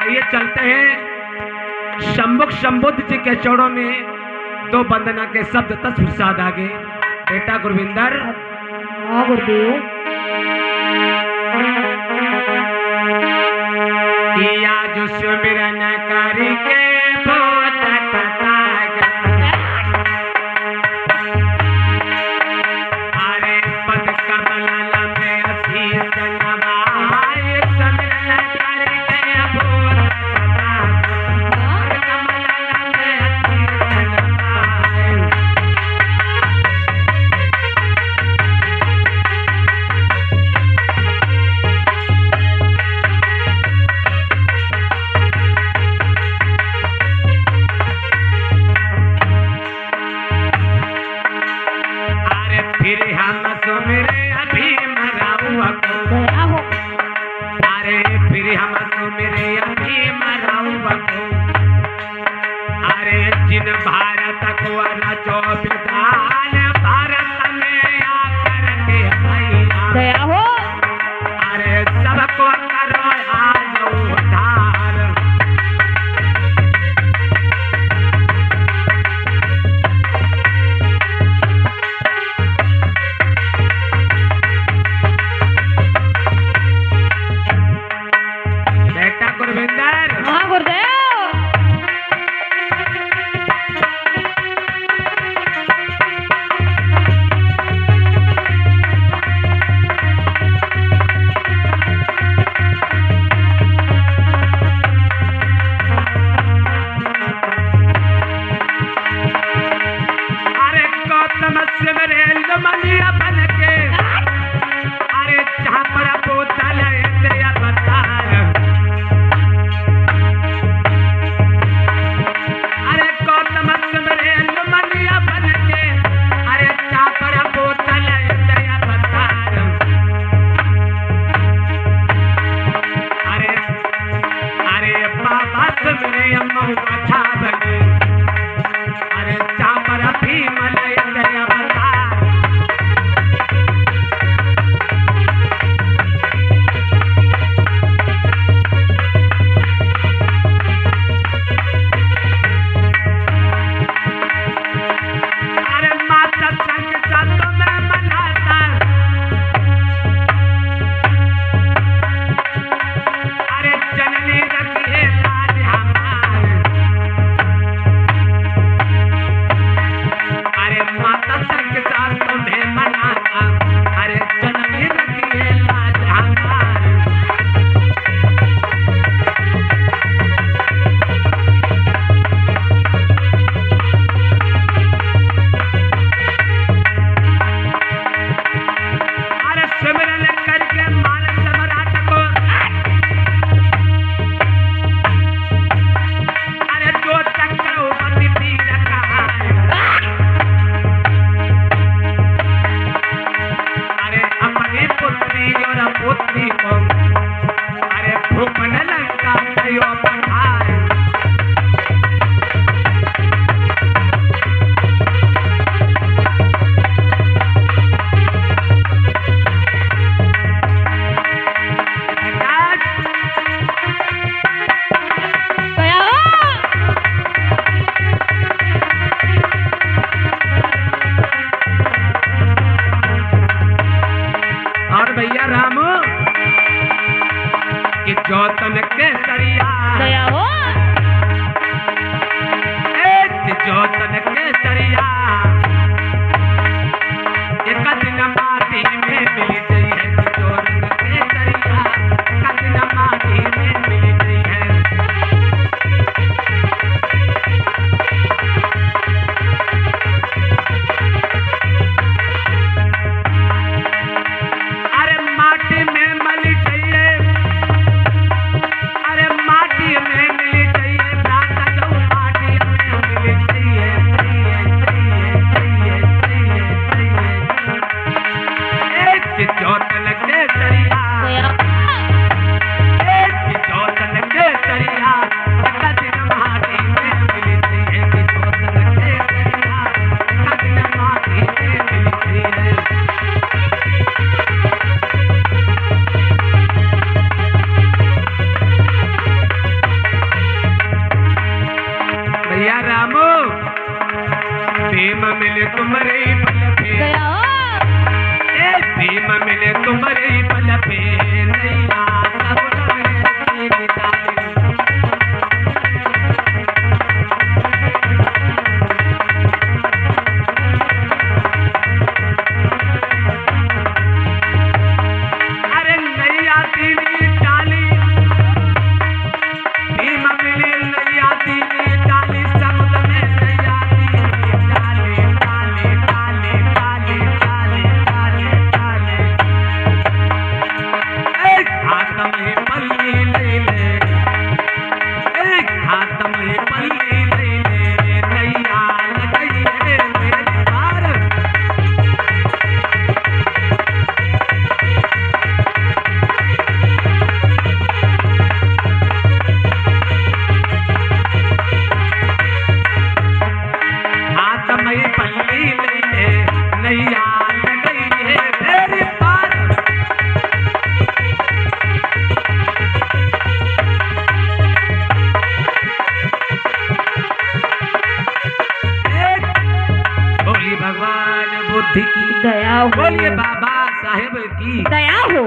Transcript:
आइए चलते हैं शंभुक शंभुद्ध जी के चरणों में दो वंदना के शब्द तत्प्रसाद आगे। बेटा गुरविंदर। हाँ गुरुदेव। किया जो सुमिरन करके भूत तथागत, अरे पद कमल में असीस नवाए, सुमिरन करके भूत तथागत, पद कमल में असीस नवाए। फिर हम सुमिरे अभी मराऊआ को, अरे फिर हम सुमिरे अभी मराऊआ को, अरे जिन भारत को रचो विधान, भारत में आकर के भैया दया हो, अरे सबको करो आज उद्धार। गुरविंदर। हाँ गुरुदेव। अरे गौतम सिमरे लुमलिया बन के, अरे जहाँ पर बोतल इंद्रिया बतार, अरे गौतम सिमरे लुमलिया बन के, अरे जहाँ पर बोतल इंद्रिया बतार, अरे अरे बाबा सिमरे महुआ बने, अरे जहाँ पर भीमल इंद्रिया बतार। भैया राम कि जोतन के सरिया दया हो, जोतन के सरिया एक दिन माटी में मिली गई है, जोतन के सरिया एक दिन माटी में मिली गई है। अरे माटी में मिली चाहिए, अरे माटी में मिली चाहिए, प्राता जो माटी में मिली चाहिए, चाहिए चाहिए चाहिए चाहिए चाहिए। एक जोतन के सरिया, एक जोतन पल्ली में नैया गई है मेरी पार। बोलिए भगवान बुद्धि की दया हो बोलिए बाबा साहेब की दया हो।